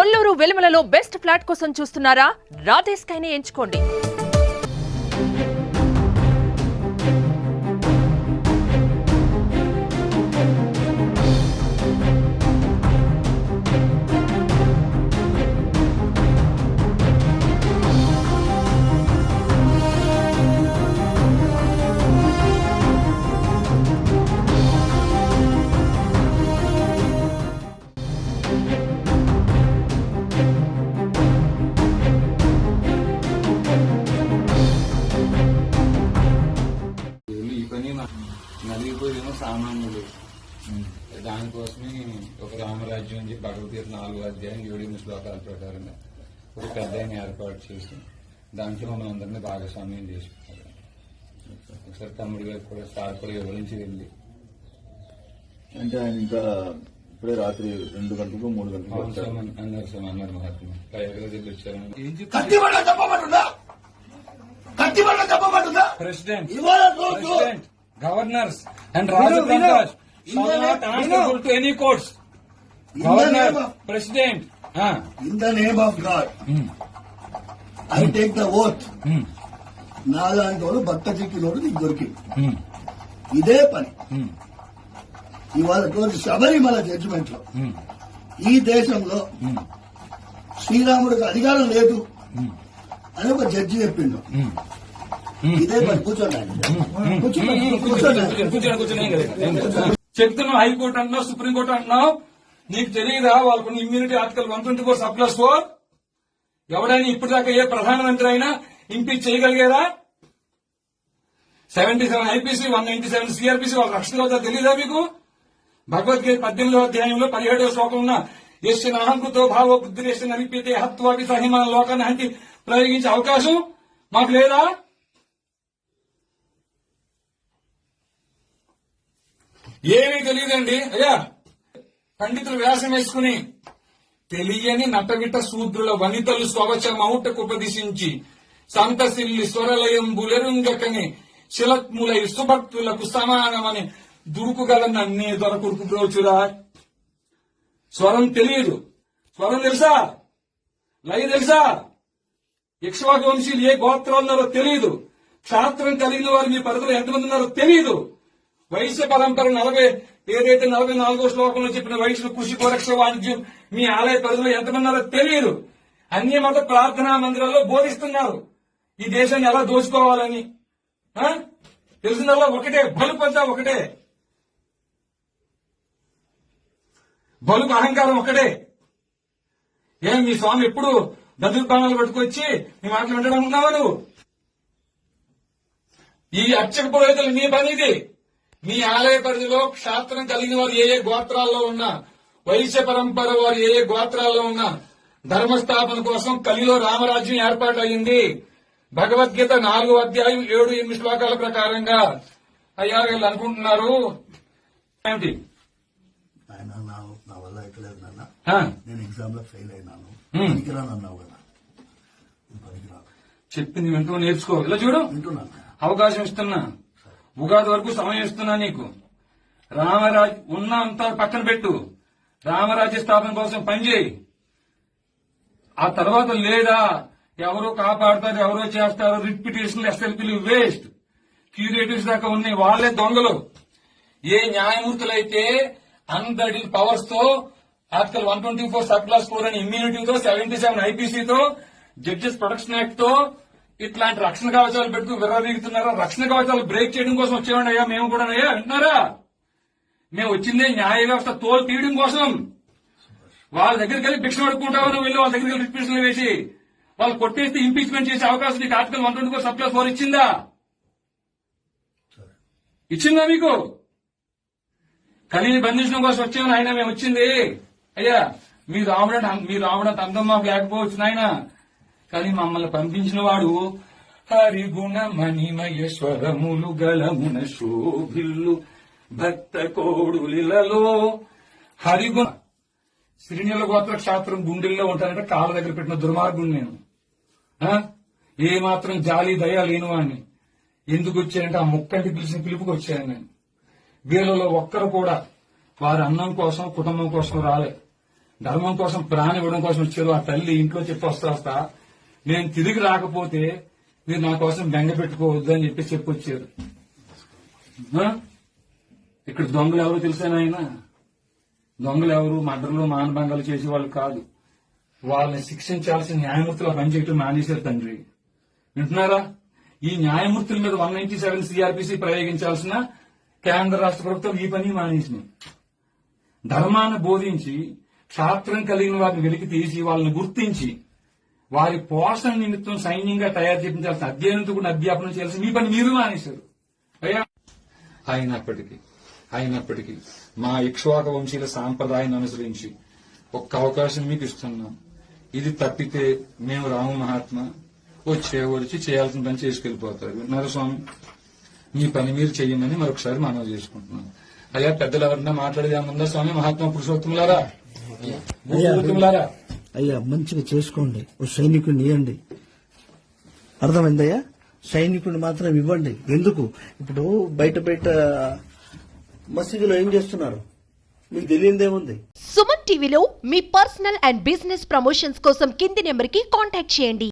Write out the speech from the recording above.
Kolluru వెలుమలలో best flat కోసం చూస్తున్నారా? రాధే స్కైని ఎంచుకోండి. నలిగిపోయేమో సామాన్యులు. దానికోసమే ఒక రామరాజ్యం అని చెప్పి భగవద్గీత 4వ అధ్యాయం 7 శ్లోకాల ప్రకారంగా ఒక పెద్ద ఏర్పాటు చేసి దాంట్లో మమ్మల్ని అందరినీ భాగస్వామ్యం చేసుకుంటారు. ఒకసారి తమ్ముడు గారు కూడా సార్ కూడా వివరించి వెళ్ళి అంటే ఆయన ఇంకా ఇప్పుడే రాత్రి 2 గంటలకు 3 గంటలకు అన్నారు మహాత్మ పైగా దగ్గర వచ్చారని president governors and Rajaprantas shall not answerable to any courts. Governor, President. In the name of God, I take the oath. నాలాంటి వాడు భక్త చిక్కినోడు నీకు దొరికింది. ఇదే పని ఇవాళ శబరిమల జడ్జిమెంట్ లో ఈ దేశంలో శ్రీరాముడికి అధికారం లేదు అని ఒక జడ్జి చెప్పిండు. ఇదే పని. కూర్చోండి. చెప్తున్నావు హైకోర్టు అంటున్నావు, సుప్రీంకోర్టు అంటున్నావు. నీకు తెలియదా వాళ్ళకున్న ఇమ్యూనిటీ ఆర్టికల్ 124(4) ఎవడైనా ఇప్పటిదాకా ఏ ప్రధానమంత్రి అయినా ఇంపీచ్ చేయగలిగారా? 77 ఐపీసీ 197 సిఆర్పీసీ వాళ్ళ రక్షణ అవుతా తెలియదా మీకు? భగవద్గీత 18వ అధ్యాయంలో 17వ శ్లోకం ఉన్న ఎస్సిన అహంకృతో భావ బుద్ధిరేష్ట నలిపితే హత్వాపి సహిమాన లోకాన్ని హంటి ప్రయోగించే అవకాశం మాకు లేదా? ఏమీ తెలియదండి అయ్యా. పండితులు వ్యాసం వేసుకుని తెలియని నటవిట శూద్రుల వనితలు స్వవచమౌటకు ఉపదిశించి సంతసిల్లి స్వరలయం బులెరుంగకని శిలత్ములై సుభక్తులకు సమానమని దురుకుగల నన్నే దొరకుడుకు బ్రోచురా. స్వరం తెలియదు. స్వరం తెలుసా? లయ తెలుసా? ఇక్ష్వాకు వంశీయులు ఏ గోత్రాలు ఉన్నారో తెలియదు. క్షాత్రం కలిగిన వారు మీ పరిధిలో ఎంతమంది ఉన్నారో తెలియదు. వైశ్య పరంపర 44వ శ్లోకంలో చెప్పిన వైశ్యులు కృషి కోరక్ష వాణిజ్యం మీ ఆలయ పరిధిలో ఎంతమంది ఉన్నారో తెలియదు. అన్య మత ప్రార్థనా మందిరాల్లో బోధిస్తున్నారు ఈ దేశాన్ని ఎలా దోచుకోవాలని. తెలిసిందల్లా ఒకటే, బలుపు అంతా ఒకటే, బలుపు అహంకారం ఒకటే. ఏం మీ స్వామి ఎప్పుడు దదుర్పానాలు పట్టుకొచ్చి మీ మాటలు వినడం ఉన్నావా నువ్వు? ఈ అర్చక పురోహితులు మీ పని ఇది. మీ ఆలయ పరిధిలో క్షాత్రం కలిగిన వారు ఏ గోత్రాల్లో ఉన్నా, వైశ్య పరంపర వారు ఏ గోత్రాల్లో ఉన్నా ధర్మస్థాపన కోసం కలిలో రామరాజ్యం ఏర్పాటు అయింది. భగవద్గీత 4వ అధ్యాయం 7-8 శ్లోకాల ప్రకారంగా. అయ్యా వీళ్ళు అనుకుంటున్నారు ఏమిటి? ఆయన నా వల్ల ఎక్కలేదు నాన్న. నేను ఎగ్జామ్ లో ఫెయిల్ అయినాను. పనికిరాను అన్నావు కదా. చెప్పింది వింటూ నేర్చుకో. ఇలా చూడు, అవకాశం ఇస్తున్నా, ఉగాది వరకు సమయం ఇస్తున్నా నీకు. రామరాజ్ ఉన్నంతా పక్కన పెట్టు, రామరాజ్య స్థాపన కోసం పనిచేయి. ఆ తర్వాత లేదా ఎవరో కాపాడతారు, ఎవరో చేస్తారు, రిట్ పిటిషన్లు ఎస్ఎల్పీలు వేస్ట్. క్యూరేటివ్స్ దాకా ఉన్నాయి, వాళ్లే దొంగలు. ఏ న్యాయమూర్తులైతే అన్బ్రైడల్ పవర్స్ తో ఆర్టికల్ 124(4) అని ఇమ్యూనిటీతో 77 ఐపీసీతో జడ్జెస్ ప్రొటెక్షన్ యాక్ట్ తో ఇట్లాంటి రక్షణ కవచాలు పెట్టుకు విర్రవీగుతున్నారా? రక్షణ కవచాలు బ్రేక్ చేయడం కోసం వచ్చేవాడి అయ్యా మేము కూడా. అయ్యా వింటున్నారా? మేము వచ్చిందే న్యాయ వ్యవస్థ తోలు తీయడం కోసం. వాళ్ళ దగ్గరికి వెళ్ళి భిక్ష పడుకుంటావు నువ్వు, వెళ్ళి వాళ్ళ దగ్గరికి వెళ్ళి రిపిటిషన్లు వేసి వాళ్ళు కొట్టేస్తే ఇంపీచ్మెంట్ చేసే అవకాశం నీకు ఆర్టికల్ 124(4) ఇచ్చిందా? ఇచ్చిందా మీకు? కలిని బంధించడం కోసం వచ్చామని ఆయన మేము వచ్చింది. అయ్యా మీరు రావడం అందం మాకు లేకపోవచ్చు నాయన, కానీ మమ్మల్ని పంపించిన వాడు హరిగుణ మణిమయేశ్వరములు గలమున శోభిల్లు భక్త కోడులిలలో. హరిగుణ శ్రీనిల గోత్ర క్షాత్రం గుండెల్లో ఉంటానంటే కాళ్ళ దగ్గర పెట్టిన దుర్మార్గుని నేను. ఏ మాత్రం జాలి దయ లేని వాడిని. ఎందుకు వచ్చానంటే ఆ ముక్కంటి పిలిచిన పిలుపుకి వచ్చాను నేను. వీళ్ళలో ఒక్కరు కూడా వారి అన్నం కోసం కుటుంబం కోసం రాలే. ధర్మం కోసం ప్రాణం ఇవ్వడం కోసం వచ్చారు. ఆ తల్లి ఇంట్లో చెప్పి వస్తా నేను తిరిగి రాకపోతే మీరు నా కోసం బెంగ పెట్టుకోవద్దు అని చెప్పి వచ్చారు. ఇక్కడ దొంగలు ఎవరు తెలుసా ఆయన? దొంగలు ఎవరు మర్డర్లు మానభంగాలు చేసేవాళ్ళు కాదు. వాళ్ళని శిక్షించాల్సిన న్యాయమూర్తులు పనిచేయటం మానేశారు తండ్రి. వింటున్నారా? ఈ న్యాయమూర్తుల మీద 197 సిఆర్పిసి ప్రయోగించాల్సిన కేంద్ర రాష్ట్ర ప్రభుత్వం ఈ పని మానేసింది. ధర్మాన్ని బోధించి క్షాత్రం కలిగిన వారిని వెలికి తీసి వాళ్ళని గుర్తించి వారి పోషణ నిమిత్తం సైన్యంగా తయారు చేయించాల్సిన అధ్యయనంతో కూడా అధ్యాపనం చేయాల్సిన మీ పని మీరు మానేశారు. అయ్యా అయినప్పటికీ మా ఇక్ష్వాక వంశీయుల సాంప్రదాయాన్ని అనుసరించి ఒక్క అవకాశం మీకు ఇస్తున్నాం. ఇది తప్పితే మేము రాము మహాత్మా వచ్చి చేయాల్సిన పని చేసుకెళ్లిపోతారు. విన్నారు స్వామి? మీ పని మీరు చెయ్యమని మరొకసారి మనవి చేసుకుంటున్నాం. అయ్యా పెద్దలు ఎవరన్నా మాట్లాడేది ఏమన్నా స్వామి? మహాత్మా పురుషోత్తములారా, పురుషోత్తములారా, అయ్యా మంచిగా చేసుకోండి. ఓ సైనికుడిని ఇవ్వండి. అర్థమైందయ్యా? సైనికుడిని మాత్రం ఇవ్వండి. ఎందుకు ఇప్పుడు బయట మసీదులో ఏం చేస్తున్నారు మీకు తెలియదేముంది? సుమన్ టీవీలో మీ పర్సనల్ అండ్ బిజినెస్ ప్రమోషన్స్ కోసం కింది నెంబర్కి కాంటాక్ట్ చేయండి.